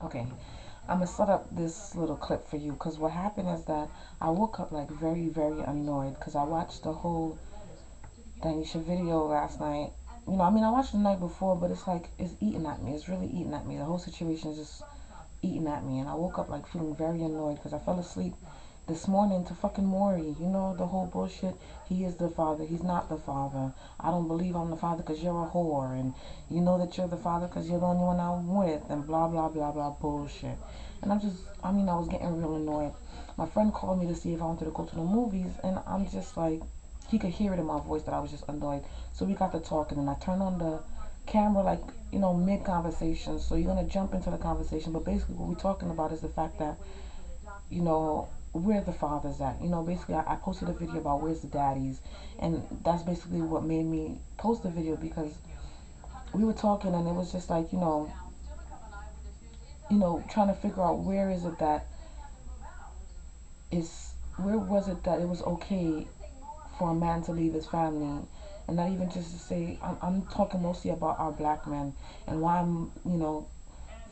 Okay, I'm gonna set up this little clip for you because what happened is that I woke up like very, very annoyed because I watched the whole Danisha video last night. I mean, I watched the night before, but it's like it's eating at me. It's really eating at me. The whole situation is just eating at me, and I woke up like feeling very annoyed because I fell asleep this morning to fucking Maury. The whole bullshit. He is the father. He's not the father. I don't believe I'm the father because you're a whore, and you know that you're the father because you're the only one I'm with, and blah blah blah blah bullshit. And I was getting real annoyed. My friend called me to see if I wanted to go to the movies, and I'm just like, he could hear it in my voice that I was just annoyed. So we got to talking, and I turned on the camera like mid conversation. So you're gonna jump into the conversation, but basically what we're talking about is the fact that where the father's at. Basically I posted a video about where's the daddies, and that's basically what made me post the video because we were talking and it was just like trying to figure out where was it that it was okay for a man to leave his family, and not even just to say I'm talking mostly about our black men, and why I'm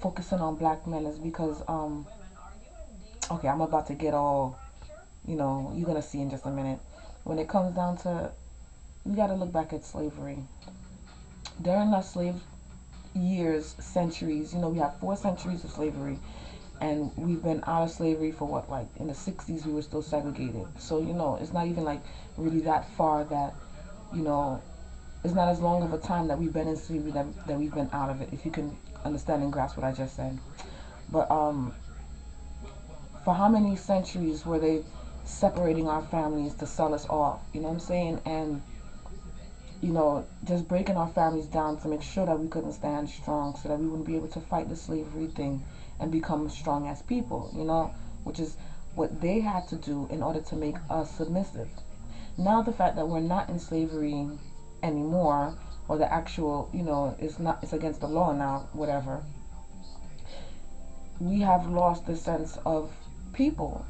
focusing on black men is because okay, I'm about to get all you're gonna see in just a minute. When it comes down to, we got to look back at slavery. During our slave years, centuries, we have 4 centuries of slavery, and we've been out of slavery for what, like in the 60s we were still segregated. So it's not even like really that far that you know it's not as long of a time that we've been in slavery that we've been out of it, if you can understand and grasp what I just said. But for how many centuries were they separating our families to sell us off? You know what I'm saying? And just breaking our families down to make sure that we couldn't stand strong, so that we wouldn't be able to fight the slavery thing and become strong as people, which is what they had to do in order to make us submissive. Now the fact that we're not in slavery anymore, or the actual, it's against the law now, whatever, we have lost the sense of people.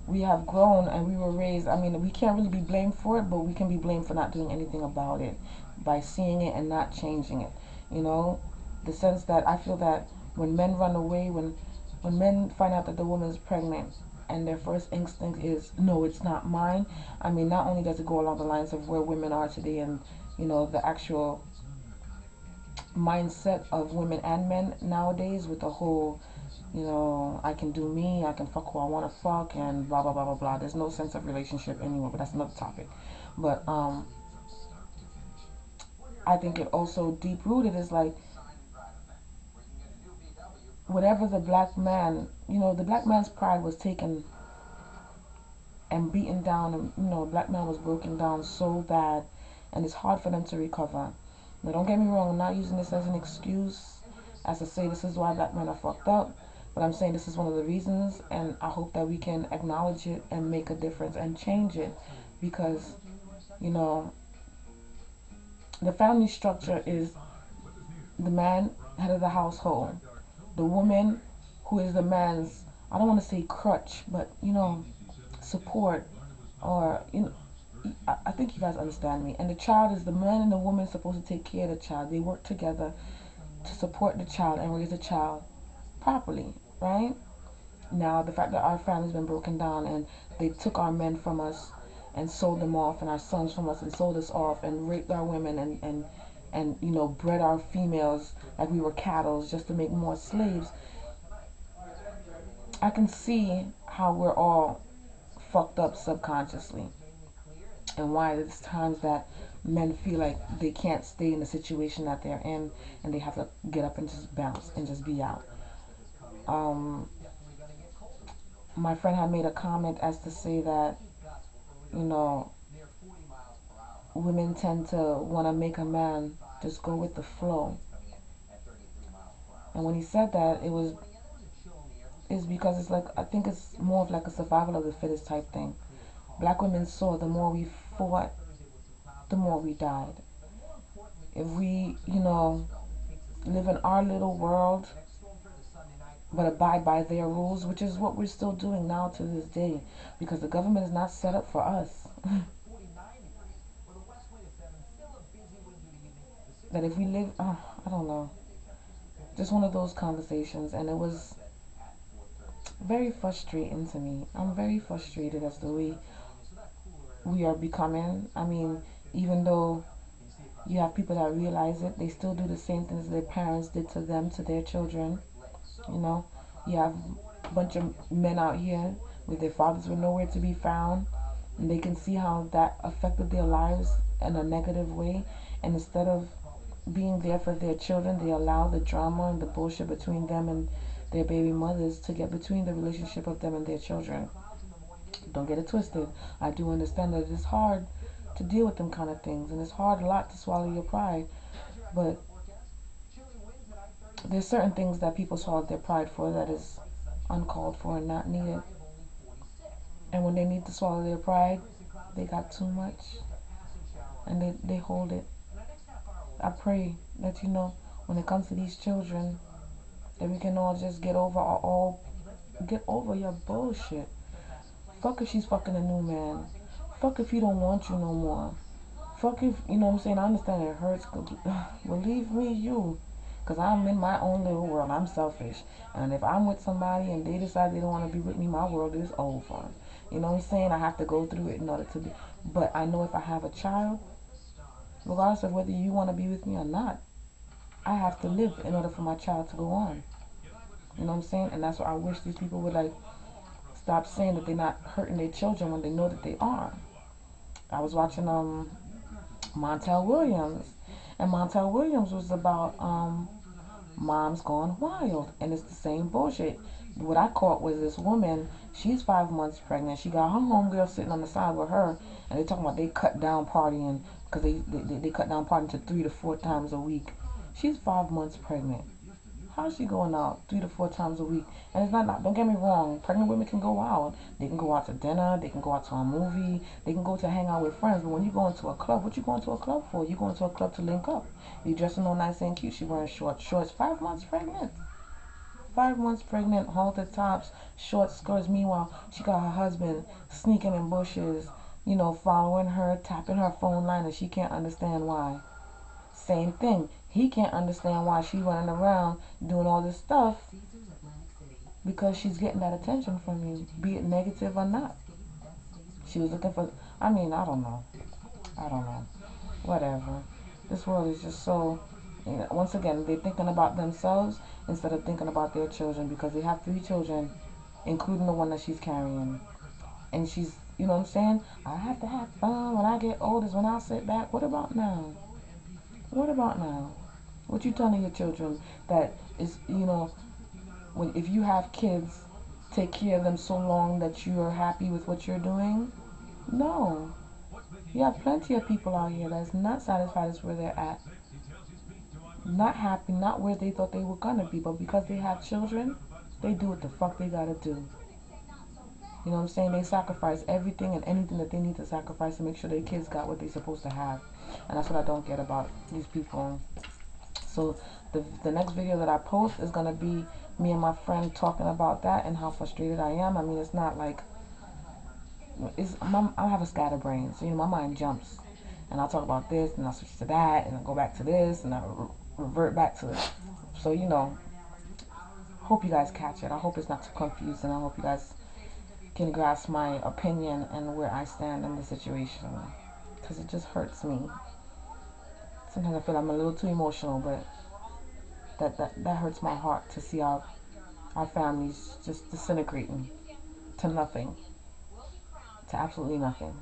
We have grown and we were raised. I mean, we can't really be blamed for it, but we can be blamed for not doing anything about it by seeing it and not changing it. You know, the sense that I feel that when men run away, when men find out that the woman is pregnant, and their first instinct is, no, it's not mine. I mean, not only does it go along the lines of where women are today, and the actual mindset of women and men nowadays, with the whole, I can do me, I can fuck who I want to fuck, and blah blah blah blah blah. There's no sense of relationship anymore, but that's another topic. But I think it also deep rooted is like, whatever the black man, the black man's pride was taken and beaten down, and black man was broken down so bad, and it's hard for them to recover. Now don't get me wrong, I'm not using this as an excuse as to say this is why black men are fucked up, but I'm saying this is one of the reasons, and I hope that we can acknowledge it and make a difference and change it, because you know the family structure is the man, head of the household, the woman, who is the man's, I don't want to say crutch, but support, or I think you guys understand me. And the child is the man and the woman supposed to take care of the child. They work together to support the child and raise the child properly, right? Now, the fact that our family's been broken down, and they took our men from us and sold them off, and our sons from us and sold us off, and raped our women, and bred our females like we were cattle just to make more slaves. I can see how we're all fucked up subconsciously, and why there's times that men feel like they can't stay in the situation that they're in, and they have to get up and just bounce and just be out. Um, my friend had made a comment as to say that, you know, women tend to want to make a man just go with the flow. And when he said that, it's because it's like, I think it's more of like a survival of the fittest type thing. Black women saw the more we fought, the more we died. If we, live in our little world but abide by their rules, which is what we're still doing now to this day, because the government is not set up for us. That if we live, I don't know. just one of those conversations, and it was very frustrating to me. I'm very frustrated as the way we are becoming. I mean, even though you have people that realize it, they still do the same things their parents did to them, to their children. You know, you have a bunch of men out here with their fathers were nowhere to be found, and they can see how that affected their lives in a negative way. And instead of being there for their children, they allow the drama and the bullshit between them and their baby mothers to get between the relationship of them and their children. Don't get it twisted. I do understand that it is hard to deal with them kind of things, and it's hard a lot to swallow your pride. But there's certain things that people swallow their pride for that is uncalled for and not needed. And when they need to swallow their pride, they got too much, and they hold it. I pray that when it comes to these children, that we can all just get over your bullshit. Fuck if she's fucking a new man. Fuck if he don't want you no more. Fuck if, you know what I'm saying? I understand it hurts. Believe me, you. Because I'm in my own little world. I'm selfish. And if I'm with somebody and they decide they don't want to be with me, my world is over. You know what I'm saying? I have to go through it in order to be. But I know if I have a child, regardless of whether you want to be with me or not, I have to live in order for my child to go on. You know what I'm saying? And that's what I wish these people would stop saying that they're not hurting their children when they know that they are. I was watching Montel Williams, and Montel Williams was about moms gone wild, and it's the same bullshit. What I caught was this woman. She's 5 months pregnant. She got her homegirl sitting on the side with her, and they talking about they cut down partying because they cut down partying to 3 to 4 times a week. She's 5 months pregnant. How's she going out 3 to 4 times a week? And it's not, don't get me wrong, pregnant women can go out. They can go out to dinner, they can go out to a movie, they can go to hang out with friends. But when you go into a club, what you going to a club for? You going to a club to link up. You dressing all nice and cute. She wearing shorts. 5 months pregnant. 5 months pregnant, halter tops, short skirts. Meanwhile, she got her husband sneaking in bushes, following her, tapping her phone line, and she can't understand why. Same thing. He can't understand why she's running around doing all this stuff because she's getting that attention from you, be it negative or not. She was looking for, I mean, I don't know. I don't know. Whatever. This world is just so, once again, they're thinking about themselves instead of thinking about their children because they have 3 children, including the one that she's carrying. And she's, you know what I'm saying? I have to have fun when I get old is when I sit back. What about now? What about now? What you telling your children that is, when if you have kids, take care of them so long that you are happy with what you're doing? No. You have plenty of people out here that's not satisfied with where they're at. Not happy, not where they thought they were gonna be, but because they have children, they do what the fuck they gotta do. You know what I'm saying? They sacrifice everything and anything that they need to sacrifice to make sure their kids got what they're supposed to have. And that's what I don't get about these people. So the next video that I post is gonna be me and my friend talking about that and how frustrated I am. I mean, it's not like I have a scatterbrain, so my mind jumps, and I'll talk about this and I'll switch to that and I'll go back to this and I'll revert back to it. So hope you guys catch it. I hope it's not too confusing. I hope you guys can grasp my opinion and where I stand in the situation, because it just hurts me. Sometimes I feel I'm a little too emotional, but that hurts my heart to see our families just disintegrating to nothing, to absolutely nothing.